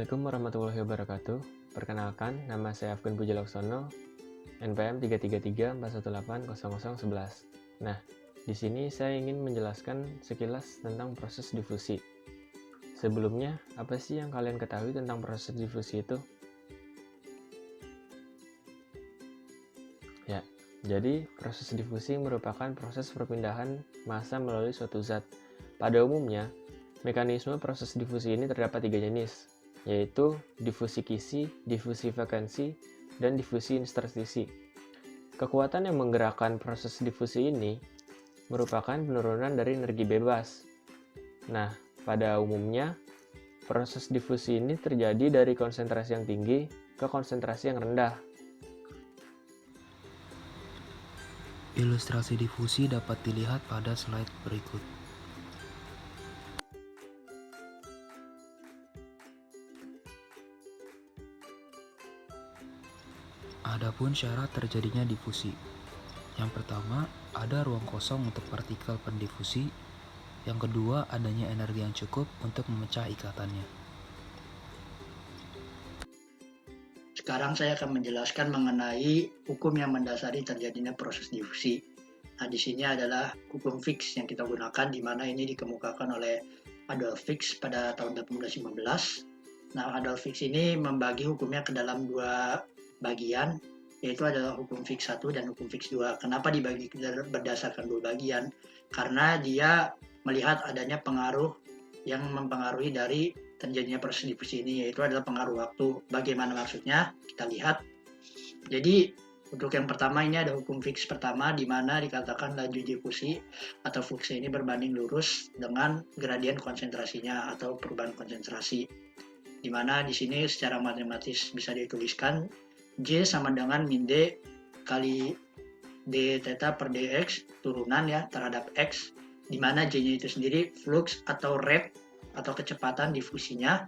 Assalamualaikum warahmatullahi wabarakatuh. Perkenalkan, nama saya Afgan Pujalaksono, NPM 33341800011. Nah, di sini saya ingin menjelaskan sekilas tentang proses difusi. Sebelumnya, apa sih yang kalian ketahui tentang proses difusi itu? Ya, jadi proses difusi merupakan proses perpindahan massa melalui suatu zat. Pada umumnya, mekanisme proses difusi ini terdapat 3 jenis, yaitu difusi kisi, difusi vakansi, dan difusi interstisi. Kekuatan yang menggerakkan proses difusi ini merupakan penurunan dari energi bebas. Nah, pada umumnya, proses difusi ini terjadi dari konsentrasi yang tinggi ke konsentrasi yang rendah. Ilustrasi difusi dapat dilihat pada slide berikut. Adapun syarat terjadinya difusi. Yang pertama, ada ruang kosong untuk partikel pendifusi. Yang kedua, adanya energi yang cukup untuk memecah ikatannya. Sekarang saya akan menjelaskan mengenai hukum yang mendasari terjadinya proses difusi. Nah, di sini adalah hukum Fick yang kita gunakan, di mana ini dikemukakan oleh Adolf Fick pada tahun 1815. Nah, Adolf Fick ini membagi hukumnya ke dalam dua bagian, yaitu adalah hukum Fick 1 dan hukum Fick 2. Kenapa dibagi berdasarkan dua bagian? Karena dia melihat adanya pengaruh yang mempengaruhi dari terjadinya proses difusi ini, yaitu adalah pengaruh waktu. Bagaimana maksudnya? Kita lihat. Jadi untuk yang pertama ini ada hukum Fick pertama, di mana dikatakan laju difusi atau flux ini berbanding lurus dengan gradien konsentrasinya atau perubahan konsentrasi. Di mana di sini secara matematis bisa dituliskan J sama dengan min D kali d theta per dx turunan ya terhadap x, di mana J-nya itu sendiri flux atau rate atau kecepatan difusinya,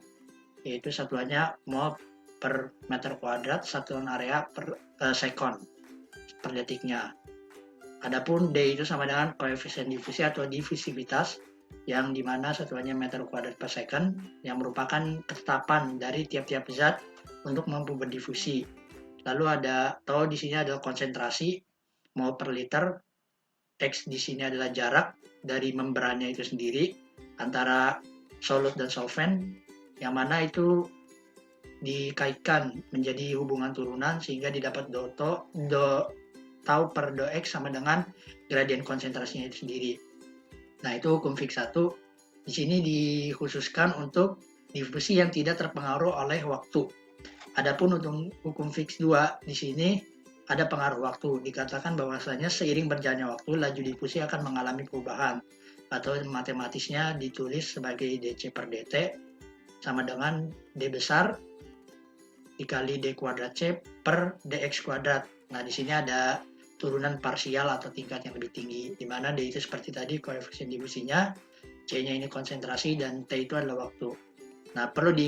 yaitu satuannya mol per meter kuadrat, satuan area per sekon per detiknya. Adapun D itu sama dengan koefisien difusi atau difusivitas, yang dimana satuannya meter kuadrat per second, yang merupakan ketetapan dari tiap-tiap zat untuk mampu berdifusi. Lalu ada tau di sini adalah konsentrasi mol per liter, X di sini adalah jarak dari membrannya itu sendiri antara solut dan solvent, yang mana itu dikaitkan menjadi hubungan turunan sehingga didapat tau per do X sama dengan gradien konsentrasinya itu sendiri. Nah, itu hukum Fick 1. Di sini dikhususkan untuk difusi yang tidak terpengaruh oleh waktu. Adapun untuk hukum Fick 2 di sini ada pengaruh waktu. Dikatakan bahwasanya seiring berjalannya waktu, laju difusi akan mengalami perubahan, atau matematisnya ditulis sebagai dc per dt sama dengan d besar dikali d kuadrat c per dx kuadrat. Nah, di sini ada turunan parsial atau tingkat yang lebih tinggi, di mana d itu seperti tadi koefisien difusinya, c-nya ini konsentrasi, dan t itu adalah waktu. Nah, perlu di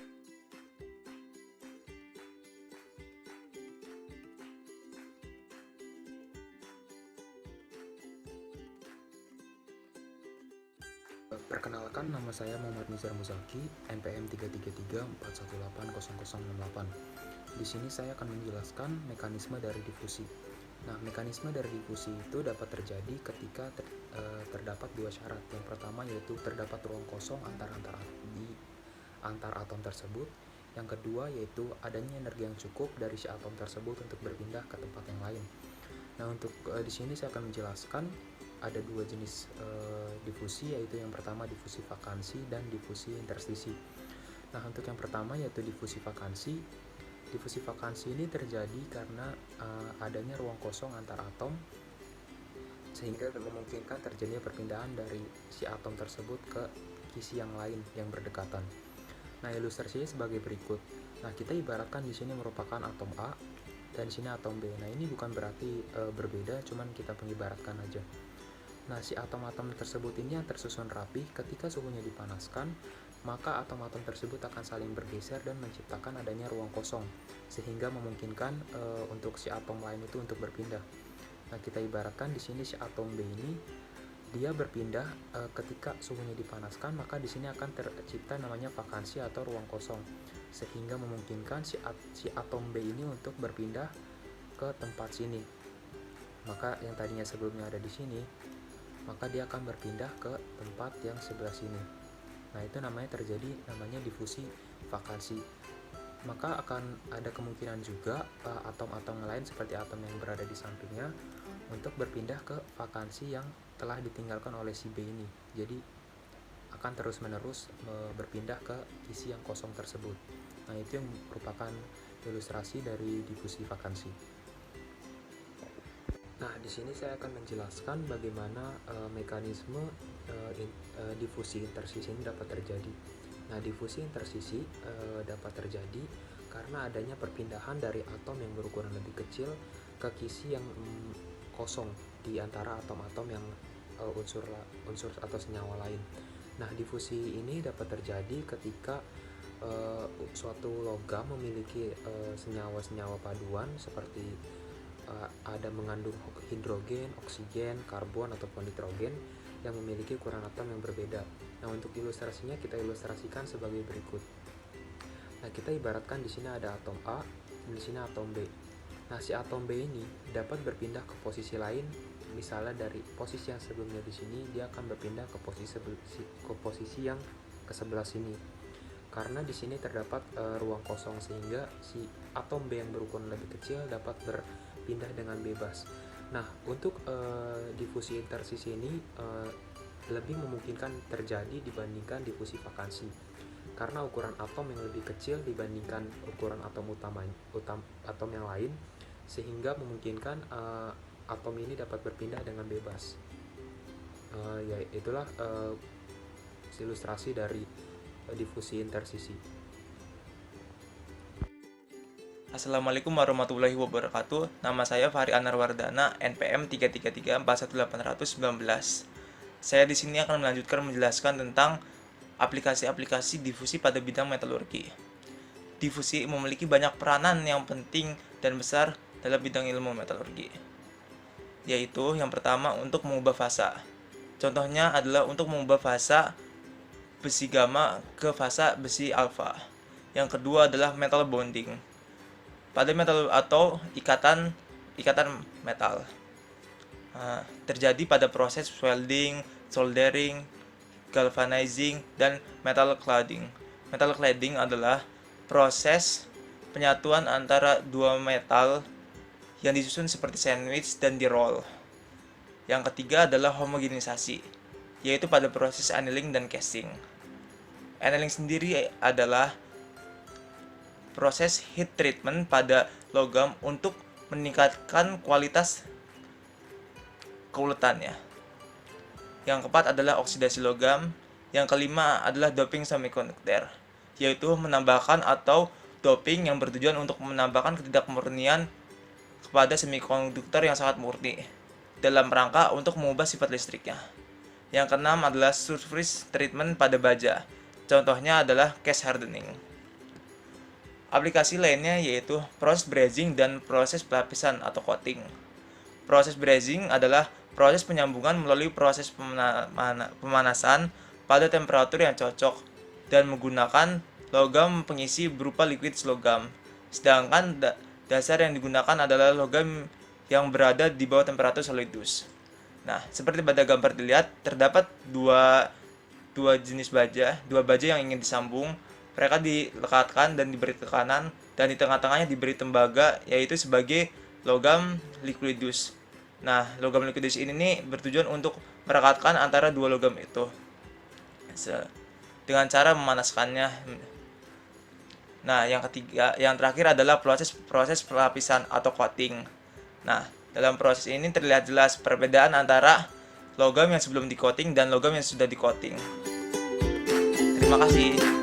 Perkenalkan, nama saya Muhammad Nizar Muzaki, NPM 33341800068. Di sini saya akan menjelaskan mekanisme dari difusi. Nah, mekanisme dari difusi itu dapat terjadi ketika terdapat dua syarat. Yang pertama yaitu terdapat ruang kosong antar atom tersebut. Yang kedua yaitu adanya energi yang cukup dari si atom tersebut untuk berpindah ke tempat yang lain. Nah, untuk di sini saya akan menjelaskan ada dua jenis difusi, yaitu yang pertama difusi vakansi dan difusi interstisi. Nah, untuk yang pertama yaitu difusi vakansi. Difusi vakansi ini terjadi karena adanya ruang kosong antar atom, sehingga memungkinkan terjadinya perpindahan dari si atom tersebut ke kisi yang lain yang berdekatan. Nah, ilustrasinya sebagai berikut. Nah, kita ibaratkan di sini merupakan atom A dan di sini atom B. Nah, ini bukan berarti berbeda, cuman kita mengibaratkan aja. Nah, si atom-atom tersebut ini yang tersusun rapi, ketika suhunya dipanaskan, maka atom-atom tersebut akan saling bergeser dan menciptakan adanya ruang kosong, sehingga memungkinkan untuk si atom lain itu untuk berpindah. Nah, kita ibaratkan di sini si atom B ini dia berpindah ketika suhunya dipanaskan, maka di sini akan tercipta namanya vakansi atau ruang kosong. sehingga memungkinkan si atom B ini untuk berpindah ke tempat sini. Maka yang tadinya sebelumnya ada di sini, maka dia akan berpindah ke tempat yang sebelah sini. Nah, itu namanya difusi vakansi. Maka akan ada kemungkinan juga atom-atom lain seperti atom yang berada di sampingnya untuk berpindah ke vakansi yang telah ditinggalkan oleh si B ini. Jadi akan terus-menerus berpindah ke isi yang kosong tersebut. Nah, itu yang merupakan ilustrasi dari difusi vakansi. Nah, di sini saya akan menjelaskan bagaimana mekanisme difusi intersisi ini dapat terjadi. Nah, difusi intersisi dapat terjadi karena adanya perpindahan dari atom yang berukuran lebih kecil ke kisi yang kosong di antara atom-atom yang unsur atau senyawa lain. Nah, difusi ini dapat terjadi ketika suatu logam memiliki senyawa-senyawa paduan seperti ada mengandung hidrogen, oksigen, karbon ataupun nitrogen yang memiliki ukuran atom yang berbeda. Nah, untuk ilustrasinya kita ilustrasikan sebagai berikut. Nah, kita ibaratkan di sini ada atom A dan di sini atom B. Nah, si atom B ini dapat berpindah ke posisi lain, misalnya dari posisi yang sebelumnya di sini dia akan berpindah ke posisi yang ke sebelah sini. Karena di sini terdapat ruang kosong sehingga si atom B yang berukuran lebih kecil dapat berpindah dengan bebas. Nah, untuk difusi intersisi ini lebih memungkinkan terjadi dibandingkan difusi vakansi. Karena ukuran atom yang lebih kecil dibandingkan ukuran atom atom yang lain, sehingga memungkinkan atom ini dapat berpindah dengan bebas. Ya, itulah ilustrasi dari difusi intersisi. Assalamualaikum warahmatullahi wabarakatuh. Nama saya Fahri Anarwardana, NPM 333418119. Saya di sini akan melanjutkan menjelaskan tentang aplikasi-aplikasi difusi pada bidang metalurgi. Difusi memiliki banyak peranan yang penting dan besar dalam bidang ilmu metalurgi, yaitu yang pertama untuk mengubah fasa. Contohnya adalah untuk mengubah fasa besi gamma ke fasa besi alfa. Yang kedua adalah metal bonding pada metal atau ikatan metal. Terjadi pada proses welding, soldering, galvanizing, dan metal cladding. Metal cladding adalah proses penyatuan antara dua metal yang disusun seperti sandwich dan di-roll. Yang ketiga adalah homogenisasi, yaitu pada proses annealing dan casting. Annealing sendiri adalah proses heat treatment pada logam untuk meningkatkan kualitas keuletannya. Yang keempat adalah oksidasi logam. Yang kelima adalah doping semiconductor, yaitu menambahkan atau doping yang bertujuan untuk menambahkan ketidakmurnian kepada semikonduktor yang sangat murni dalam rangka untuk mengubah sifat listriknya. Yang keenam adalah surface treatment pada baja. Contohnya adalah cast hardening. Aplikasi lainnya yaitu proses brazing dan proses pelapisan atau coating. Proses brazing adalah proses penyambungan melalui proses pemanasan pada temperatur yang cocok dan menggunakan logam pengisi berupa liquid logam. Sedangkan dasar yang digunakan adalah logam yang berada di bawah temperatur solidus. Nah, seperti pada gambar dilihat, terdapat dua jenis baja, dua baja yang ingin disambung. Mereka dilekatkan dan diberi tekanan, dan di tengah-tengahnya diberi tembaga, yaitu sebagai logam liquidus. Nah, logam liquidus ini bertujuan untuk merekatkan antara dua logam itu dengan cara memanaskannya. Nah, yang terakhir adalah proses pelapisan atau coating. Nah, dalam proses ini terlihat jelas perbedaan antara logam yang sebelum di-coating dan logam yang sudah di-coating. Terima kasih.